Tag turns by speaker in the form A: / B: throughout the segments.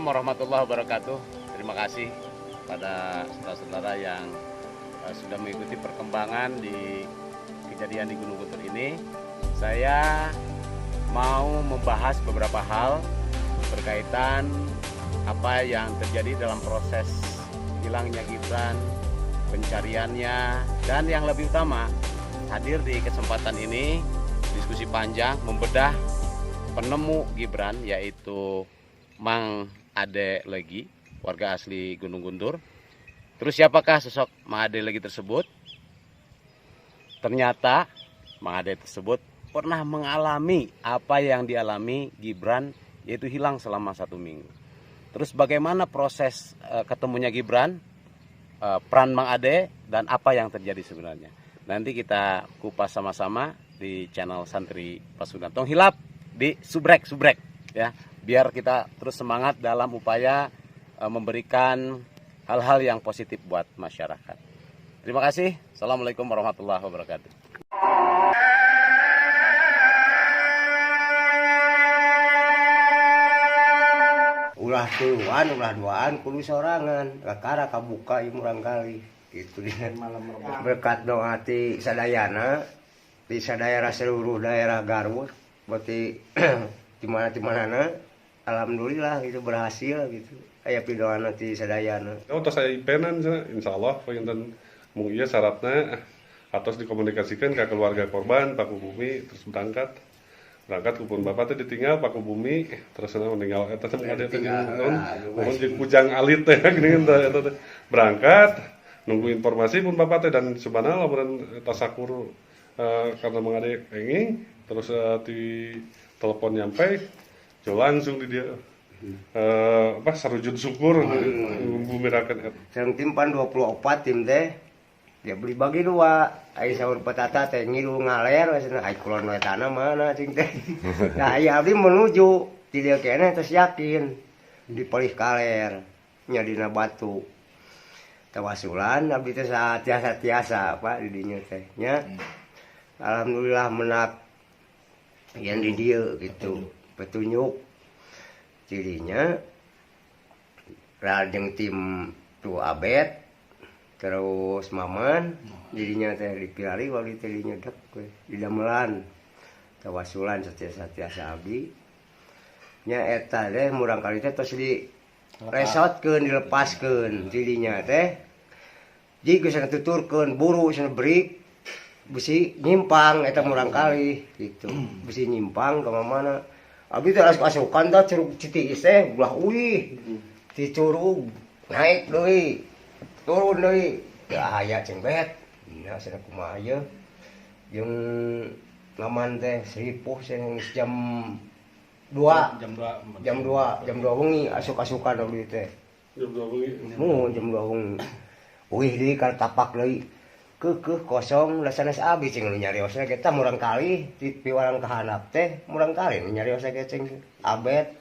A: warahmatullahi wabarakatuh. Terima kasih pada saudara-saudara yang sudah mengikuti perkembangan di kejadian di Gunung Guntur ini. Saya mau membahas beberapa hal berkaitan apa yang terjadi dalam proses hilangnya Gibran, pencariannya, dan yang lebih utama hadir di kesempatan ini diskusi panjang membedah penemu Gibran, yaitu Mang Ade Legi, warga asli Gunung Guntur. Terus siapakah sosok Mang Ade Legi tersebut? Ternyata Mang Ade tersebut pernah mengalami apa yang dialami Gibran, yaitu hilang selama 1 minggu. Terus bagaimana proses ketemunya Gibran, peran Mang Ade, dan apa yang terjadi sebenarnya. Nanti kita kupas sama-sama di channel Santri Pasundan. Tong hilap di subrek ya, biar kita terus semangat dalam upaya memberikan hal-hal yang positif buat masyarakat. Terima kasih. Assalamualaikum warahmatullahi wabarakatuh.
B: Ulah tuluan, ulah duaan, kudu sorangan. Kakara kabuka imurang kali. Itu dia berkat doa ti sadayana di sadayana seluruh daerah Garut. Berarti di mana alhamdulillah itu berhasil gitu. Aya pidoana ti sadayana.
C: Oh, tos saya penan insyaallah pengen mung ieu syaratna atos dikomunikasikan ke keluarga korban Pak Bumi terus berangkat kupun bapak teh ditinggal Pak Bumi terus meninggal eta teh ada teh mohon jeung kujang alit teh geuning eta teh berangkat nunggu informasi pun bapak teh dan subhanallah lamun tasakur karena mengade enging terus di telepon nyampe jo langsung di dia sarujud syukur bumirakeun eta.
B: Sareng tim pan 24 tim teh dia beli bagi 2. Ai saur petata teh ngilu ngaler cenah ai kulon we tanah mana cing teh. Nah ai abdi menuju ti dieu keneh tos yakin dipelih kaler nya dina batu. Tawasulan abdi teh tiasa-tiasa Pak di dinya teh nya. Alhamdulillah menak yang di dieu gitu. Petunjuk cirinya rajeng tim tu abet terus maman jadinya teh dipilari wali teh nyedek di damelan tawasulan satiasa abdi nya eta teh murang kali teh tos di resotkeun dilepaskeun jadinya teh jiga sana tuturkeun buru sana break besi nyimpang eta murang kali gitu besi nyimpang ka mana abdi teh asukan teh curug citiis teh ulah uih ti curug naik deui turun deui teu aya ceng bet nya cenah kumaha ieu jeung ngaman teh seripuh cenah jam 2 wengi asuk-asukan abdi teh
C: Jam 2 wengi
B: jam 2 wengi uih deui ka tapak deui keukeuh kosong lasanes abi cing nyariosna kita murang kali ti piwarang kahandap teh murang kali nyariosna ge cing abet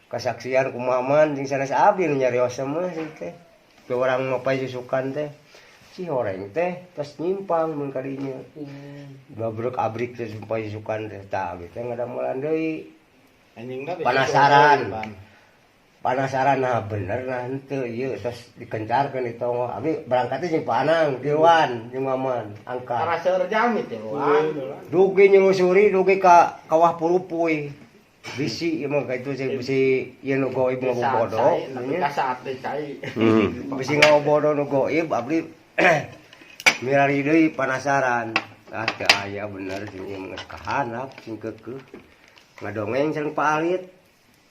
B: kasaksian kumaman jeung sanes abi nyariosna mah teh piwarang mapay susukan teh si horeng teh tos nyimpang mun kadinya babrek abrik teh supaya susukan teh tah abi teh ngadamelan deui panasaran nah bener nah henteu ieu tos dikencarkeun ditonggo abi berangkat teh jeung panang tiluan jeung maman angkat
D: arah seueur jam tiluan
B: dugi nyelusuri dugi ka kawah Purupuy bisi ieu mah kitu sih bisi ieu nu goib ngabobodo
D: nya saat teh cai
B: bisi ngabobodo nu goib abdi mirari deui panasaran teu aya bener sing ieu geus kahandap sing keukeuh ngadongeng sareng Pak Alit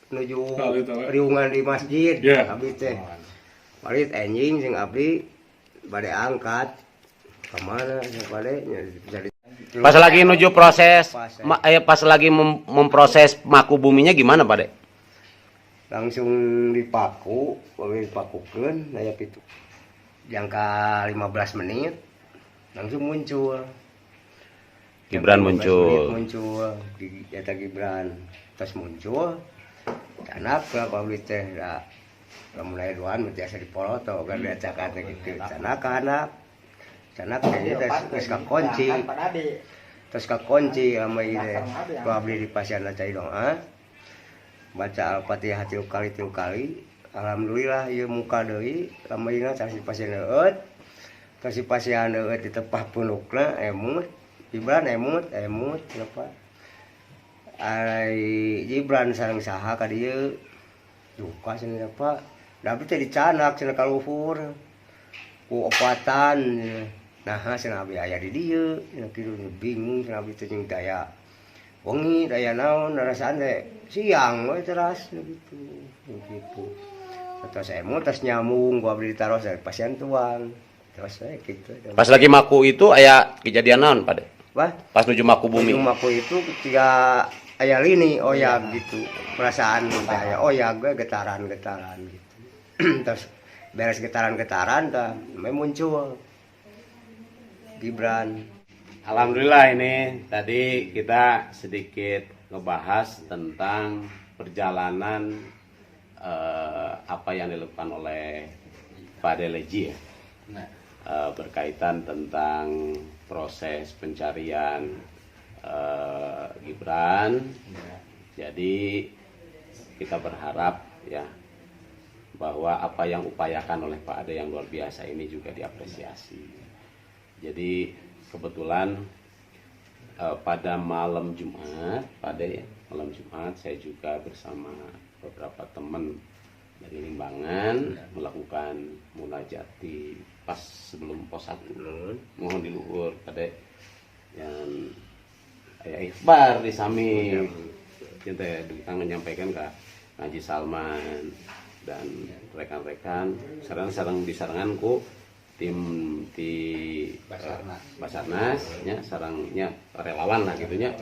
B: nuju riungan di masjid abdi teh Alit enjing sing abdi bade angkat ka mana bade
A: Pas lagi menuju proses, pas lagi memproses maku buminya gimana Pak De?
B: Langsung dipakukeun aya pitu. Jangka 15 menit langsung muncul.
A: Gibran muncul.
B: Eta Gibran terus muncul. Tanap ka pabrik teh da mulai doan biasa dipoloto kan biasa kata gitu. Tanap ka anak. Tanap teh geus kakunci. Terus kakunci sama ide. Ku abdi di pasianna cai doa. baca Al-Fatihah 3 kali. Alhamdulillah ieu muka deui lamunna kasih pasien eut. Kasih pasien eut di tepah punukna emut. Gibran emut kenapa? Ai Gibran sareng saha ka dieu? Duka cenah apa? Da teh dicanak cenah ka luhur. Ku opatan. Nah, cenah abi aya di dieu, cenah kitu bingung cenah abi teh jeung daya wengi, daya naon, rasaan teh siang we teras gitu. Gitu. Terus emut tas nyambung gua abdi ditaros dari pasien tuang. Terus gitu.
A: Pas lagi maku itu aya kejadian naon, Pak De?
B: Wah,
A: Pas nuju maku bumi.
B: di rumahku itu ketika aya lini oyag gitu. Perasaan teh aya oyag we getaran gitu. Terus beres getaran tah muncul Gibran.
A: Alhamdulillah ini tadi kita sedikit ngebahas tentang perjalanan apa yang dilakukan oleh Pak Deleji ya. Berkaitan tentang proses pencarian Gibran. Jadi kita berharap ya bahwa apa yang upayakan oleh Pak Ade yang luar biasa ini juga diapresiasi. Jadi kebetulan pada malam Jumat, pada malam Jumat saya juga bersama beberapa teman dari Limbangan melakukan munajat di pas sebelum pos 1. Mohon diluhur pada yang ayah ikhbar di sami kita menyampaikan ke Haji Salman dan rekan-rekan sareng-sareng disaranganku tim di Basarnas nya sarangnya relawan lah gitunya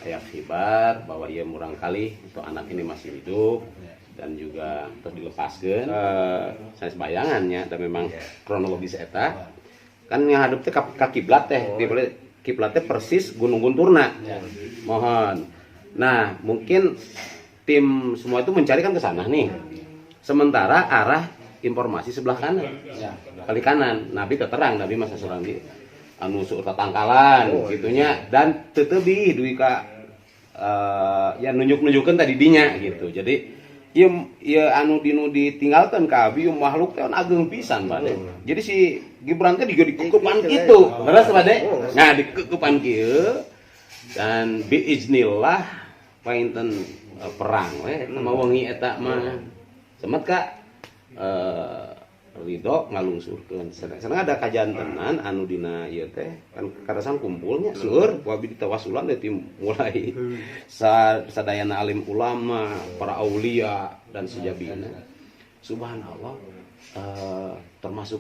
A: aya khibar bahwa ia murang kali untuk anak ini masih hidup dan juga terus dilepaskeun saya sebayangannya dan memang kronologis eta kan yang hadap teh ka kiblat teh kiblat teh persis Gunung Gunturna mohon nah mungkin tim semua itu mencari kan ke sana nih sementara arah informasi sebelah kanan kali kanan Nabi terang Nabi masa surang di anu sur tatangkalan gitunya dan tetebi duwi ka ya nunjuk-nunjukkeun tadi dinya gitu jadi ieu anu dinu ditinggalkeun ka abi makhluk teh ageng pisan bade jadi si Gibran teh dikeupan kitu beres bade nah dikeupan kieu dan biiznillah painten perang we sama wengi eta mah semet ka Ridho ngalungsurkeun. Sedang ada kajian tenan anu dina ieu teh kan karasan kumpulnya seueur wabi ditawasulan dari mulai sadayana alim ulama, para aulia dan sejabina. Subhanallah termasuk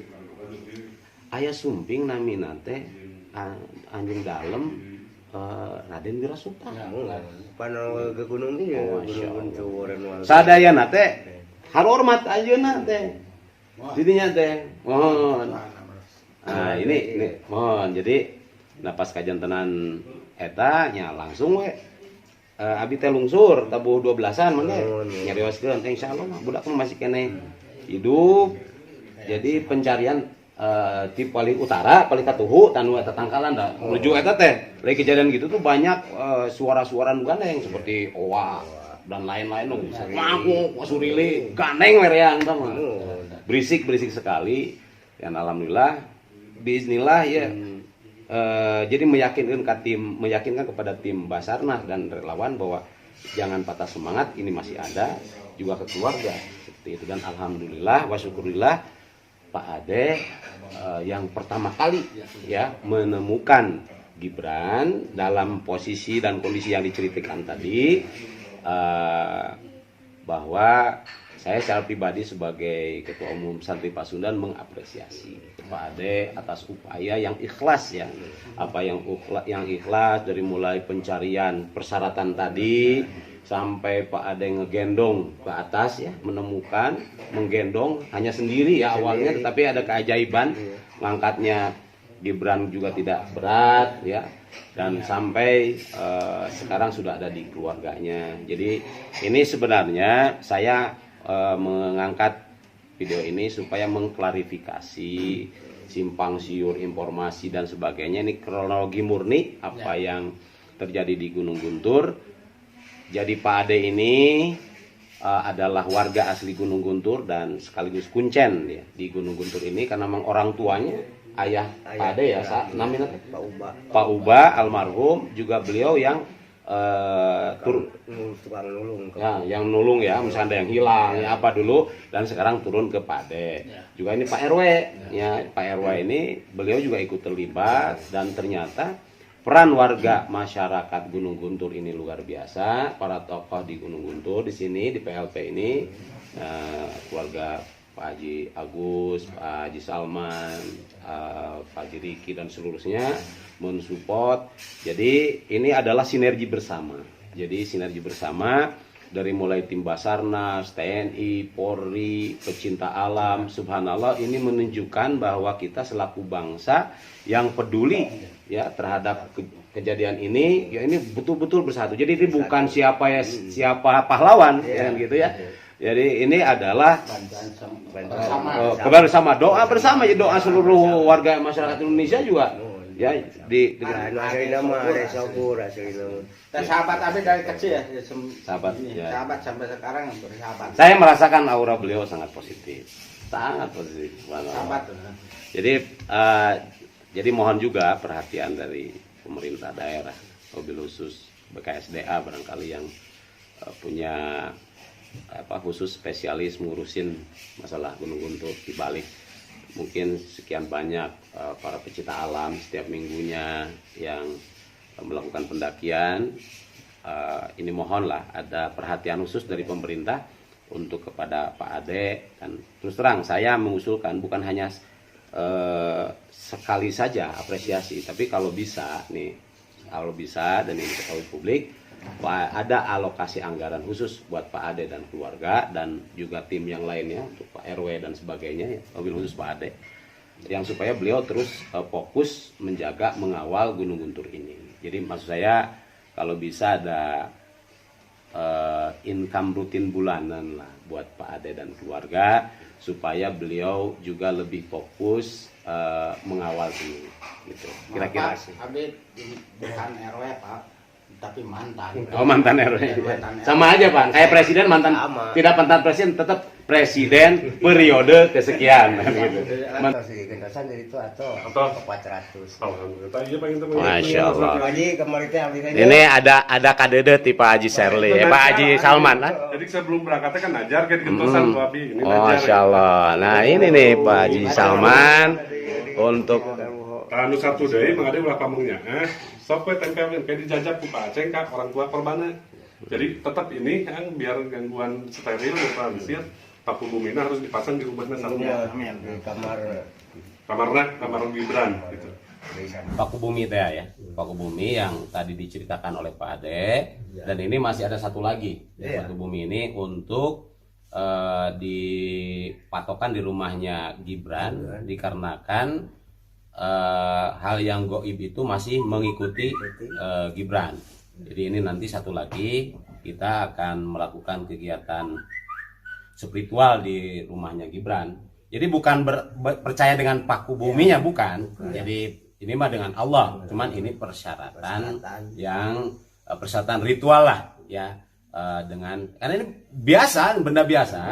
A: aya sumping namina teh anjing dalem Raden Wirasuta.
B: Panu ke gunung ieu gunung Guntur.
A: Sadayana teh harormat ayeuna teh. Didinya teh mohon. Nah, ini mohon. Jadi pas kajian tenan eta nya langsung we abi teh lungsur tabuh 12-an mangke nyarioskeun insyaallah budak masih kene hidup. Jadi pencarian di paling utara, paling katuhu tanu eta tangkalan da menuju eta teh. Lagi kejadian gitu tuh banyak suara-suara nu gandeng seperti owa dan lain-lain nu. Ngaku surili gandeng wereang tah mah. Berisik sekali dan alhamdulillah bismillah ya jadi meyakinkan kepada tim Basarnas dan relawan bahwa jangan patah semangat ini masih ada juga ke keluarga seperti itu dan alhamdulillah wa syukurillah Pak Ade yang pertama kali ya menemukan Gibran dalam posisi dan kondisi yang diceritakan tadi bahwa saya secara pribadi sebagai Ketua Umum Santri Pasundan mengapresiasi Pak Ade atas upaya yang ikhlas ya. Apa yang ikhlas dari mulai pencarian persyaratan tadi sampai Pak Ade ngegendong ke atas ya, menggendong hanya sendiri ya awalnya tetapi ada keajaiban ngangkatnya Gibran juga tidak berat ya. Dan sampai sekarang sudah ada di keluarganya. Jadi ini sebenarnya saya mengangkat video ini supaya mengklarifikasi simpang siur informasi dan sebagainya. Ini kronologi murni apa yang terjadi di Gunung Guntur. Jadi Pak Ade ini adalah warga asli Gunung Guntur dan sekaligus kuncen ya di Gunung Guntur ini, karena memang orang tuanya ayah Pak Ade ya, namanya
B: Pak Uba.
A: Pak Uba almarhum, juga beliau yang
B: Tukang nulung.
A: ya, yang nulung ya, misalnya ada yang hilang ya apa dulu, dan sekarang turun ke Pak Ade. Juga ini Pak RW ya, Pak RW ini beliau juga ikut terlibat, dan ternyata peran warga masyarakat Gunung Guntur ini luar biasa. Para tokoh di Gunung Guntur di sini di PLP ini, keluarga Pak Haji Agus, Pak Haji Salman, Pak Haji Riki dan seluruhnya mensupport. Jadi ini adalah sinergi bersama. Jadi sinergi bersama dari mulai tim Basarnas, TNI, Polri, pecinta alam. Subhanallah, ini menunjukkan bahwa kita selaku bangsa yang peduli ya terhadap kejadian ini, ya ini betul-betul bersatu. Jadi ini bukan siapa pahlawan ya gitu ya. Jadi ini adalah bersama, doa bersama, ya doa seluruh warga masyarakat Indonesia juga ya di
B: Hasilnya mah ada syukur hasilnya.
D: Kita sahabat Abi dari kecil ya.
A: Sahabat, ya.
D: Sahabat sampai sekarang bersahabat.
A: Saya merasakan aura beliau sangat positif, sangat positif.
D: Sahabat.
A: Jadi mohon juga perhatian dari pemerintah daerah, mobil khusus BKSDA barangkali yang punya khusus spesialis ngurusin masalah Gunung Guntur, di balik mungkin sekian banyak para pecinta alam setiap minggunya yang melakukan pendakian. Ini mohonlah ada perhatian khusus dari pemerintah untuk kepada Pak Ade. Dan terus terang saya mengusulkan bukan hanya sekali saja apresiasi, tapi kalau bisa dan ini diketahui publik, ada alokasi anggaran khusus buat Pak Ade dan keluarga, dan juga tim yang lainnya untuk Pak RW dan sebagainya ya, mobil khusus Pak Ade, yang supaya beliau terus fokus menjaga mengawal Gunung Guntur ini. Jadi maksud saya kalau bisa ada income rutin bulanan lah buat Pak Ade dan keluarga, supaya beliau juga lebih fokus mengawal ini gitu. Kira-kira sih.
D: Abi bukan RW Pak, tapi mantan.
A: Oh, mantan RW.
D: Mantan RW.
A: Sama aja Pak, kayak presiden mantan, tidak mantan presiden, tetap presiden periode kesekian gitu.
B: Atau si gentosan dari itu atau 400.
C: Alhamdulillah, iya Pak Inten.
A: Masya Allah.
B: Haji kemarin teh abdi teh.
A: Ini ada kadede tipe Haji Sherly, Pak Haji Salman lah.
C: Jadi sebelum berangkatnya kan najar kayak di gentosan Bu Abi. Ini
A: Oh,
C: najar.
A: Masya Allah. Nah ini nih Pak Haji Salman untuk
C: Anu satu deui mangade ulah pamungnya. Sok we tempelin kayak dijajak ku Pak Aceng ka orang tua korbanna. Jadi tetap ini kan biar gangguan steril transir paku bumina harus dipasang di rumahnya satunya.
B: Di
C: Kamar Gibran gitu.
A: Paku Bumi teh ya. Paku Bumi yang tadi diceritakan oleh Pak Ade, dan ini masih ada satu lagi. Paku Bumi ini untuk dipatokan di rumahnya Gibran, dikarenakan hal yang goib itu masih mengikuti Gibran. Jadi ini nanti satu lagi kita akan melakukan kegiatan spiritual di rumahnya Gibran. Jadi bukan percaya dengan paku buminya, bukan. Jadi ini mah dengan Allah. Cuman ini persyaratan yang persyaratan ritual lah ya, dengan karena ini biasa, benda biasa,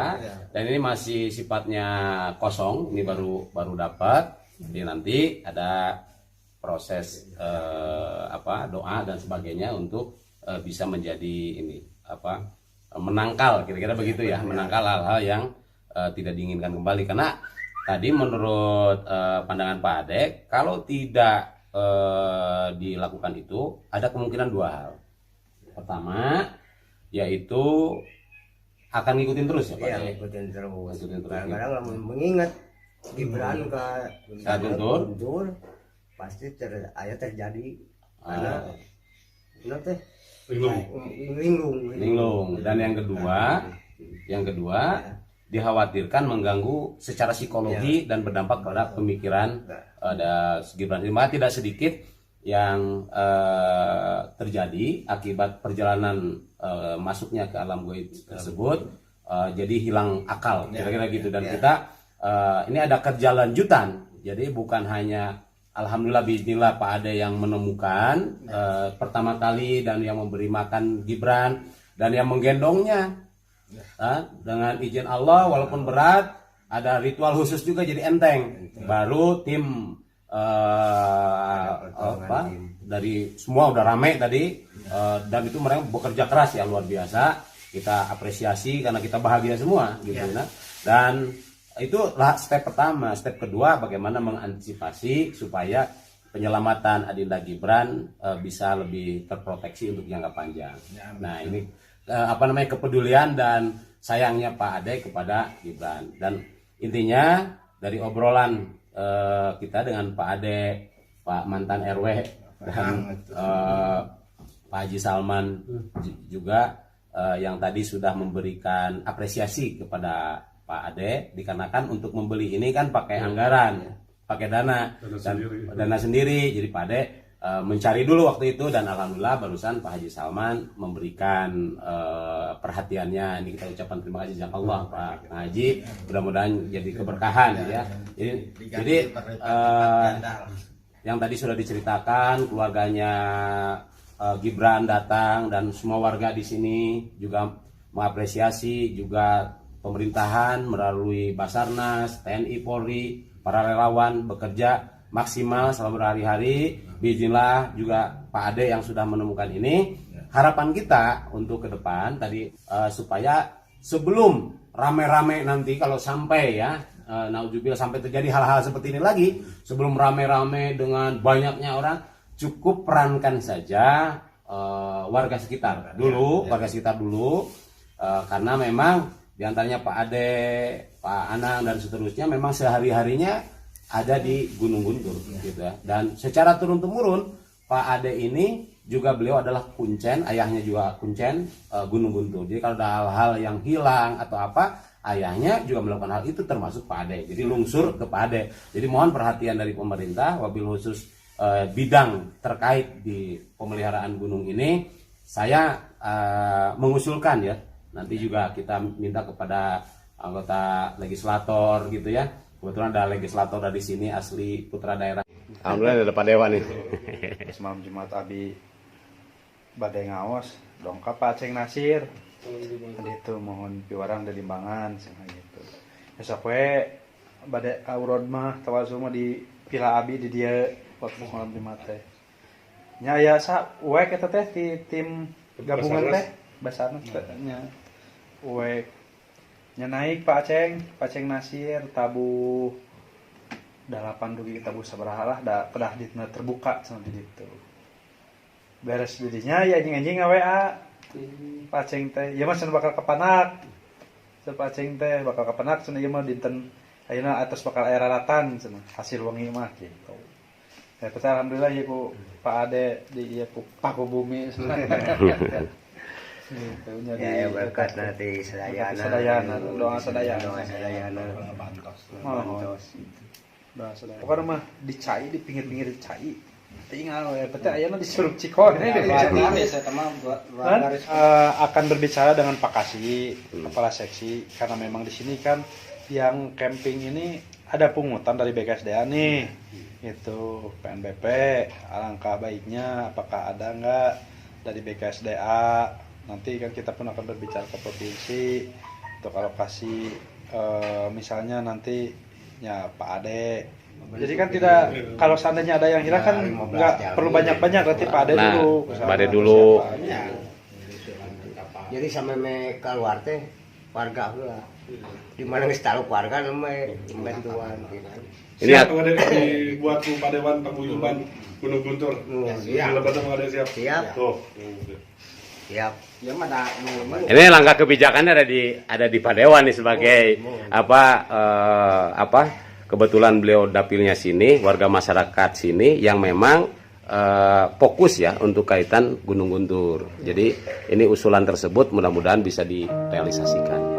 A: dan ini masih sifatnya kosong. Ini baru dapat. Jadi nanti ada proses doa dan sebagainya untuk bisa menjadi ini menangkal, kira-kira begitu ya, menangkal hal-hal yang tidak diinginkan kembali. Karena tadi menurut pandangan Pak Ade, kalau tidak dilakukan itu ada kemungkinan dua hal. Pertama yaitu akan ngikutin terus ya Pak.
B: Iya, ngikutin terus.
A: Kadang-kadang
B: Kadang-kadang mengingat Gibran ke Guntur, pasti terjadi karena teh linglung. Dan yang kedua dikhawatirkan mengganggu secara psikologi dan berdampak pada pemikiran ada Gibran. Maka tidak sedikit yang terjadi akibat perjalanan masuknya ke alam gaib tersebut, jadi hilang akal, kira-kira gitu. Dan kita ini ada kerja lanjutan, jadi bukan hanya alhamdulillah bismillah Pak Ade yang menemukan pertama kali dan yang memberi makan Gibran dan yang menggendongnya
A: dengan izin Allah walaupun berat ada ritual khusus juga jadi enteng. Baru tim dari semua udah rame tadi dan itu mereka bekerja keras ya luar biasa. Kita apresiasi karena kita bahagia semua gitu nah. Dan itu step pertama. Step kedua bagaimana mengantisipasi supaya penyelamatan Adinda Gibran bisa lebih terproteksi untuk jangka panjang. Nah ini kepedulian dan sayangnya Pak Ade kepada Gibran. Dan intinya dari obrolan kita dengan Pak Ade, Pak mantan RW dan Pak Haji Salman juga yang tadi sudah memberikan apresiasi kepada Pak Ade dikarenakan untuk membeli ini kan pakai anggaran, pakai dana sendiri. Jadi Pak Ade mencari dulu waktu itu dan alhamdulillah barusan Pak Haji Salman memberikan perhatiannya. Ini kita ucapkan terima kasih jazakallah Pak Haji, mudah-mudahan jadi keberkahan ya. Jadi yang tadi sudah diceritakan keluarganya Gibran datang dan semua warga di sini juga mengapresiasi juga pemerintahan melalui Basarnas, TNI, Polri, para relawan bekerja maksimal selama berhari-hari. Bismillah juga Pak Ade yang sudah menemukan ini. Harapan kita untuk ke depan tadi supaya sebelum rame-rame nanti kalau sampai ya naudzubillah sampai terjadi hal-hal seperti ini lagi, sebelum rame-rame dengan banyaknya orang, cukup perankan saja warga sekitar dulu, karena memang diantaranya Pak Ade, Pak Anang dan seterusnya memang sehari-harinya ada di Gunung Guntur gitu ya. Dan secara turun-temurun Pak Ade ini juga beliau adalah kuncen, ayahnya juga kuncen Gunung Guntur. Jadi kalau ada hal-hal yang hilang atau apa, ayahnya juga melakukan hal itu termasuk Pak Ade. Jadi lungsur ke Pak Ade. Jadi mohon perhatian dari pemerintah wabil khusus bidang terkait di pemeliharaan gunung ini. Saya mengusulkan ya, nanti juga kita minta kepada anggota legislator gitu ya. Kebetulan ada legislator dari sini asli putra daerah. Alhamdulillah ada Pak Dewa nih.
D: Semalam Jumat abi badai ngaos dongkap Pak Aceng Nasir. Tadi itu mohon piwarang dari Limbangan sama gitu. Besok we badai aurod mah tawasul mah di Villa Abi di dia waktu malam Jumat teh. Nya aya sa we kita teh di tim gabungan teh Basarnas nya. We nya naik Pak Aceng Nasir tabu 8 dugi tabu sabaraha lah da pedah ditna terbuka sama di ditu. Beres didinya ya anjing-anjing WA Pak Aceng teh ya mah bakal kepanak. Pak Aceng teh bakal kepanak cenah ieu mah dinten ayeuna atas bakal aya raratan cenah hasil wangi mah gitu. Ya alhamdulillah ya ku Pak Ade di ieu ku Paku Bumi
B: ya berkat nanti sadayana
D: doa sadayana pokoknya mah dicai di pinggir-pinggir dicai tinggal ya pete ayeuna disuruh Cikon akan berbicara dengan Pak Kasih kepala seksi karena memang di sini kan yang camping ini ada pungutan dari BKSDA nih itu PNBP alangkah baiknya apakah ada enggak dari BKSDA. Nanti kan kita pun akan berbicara ke provinsi untuk alokasi misalnya nanti ya Pak Ade. Jadi kan tidak kalau seandainya ada yang hilang kan nggak perlu banyak-banyak berarti Pak Ade dulu.
A: Pak Ade dulu.
B: Jadi sampai me keluar teh warga lah. Di mana geus tahu warga namanya bantuan gitu.
C: Ini siap dibuat ku Padewan paguyuban Gunung Guntur.
B: Siap.
C: Siap.
B: Siap.
C: Tuh.
B: Siap.
A: Ini langkah kebijakannya ada di Pak Dewa nih sebagai kebetulan beliau dapilnya sini, warga masyarakat sini yang memang fokus ya untuk kaitan Gunung Guntur. Jadi ini usulan tersebut mudah-mudahan bisa direalisasikan.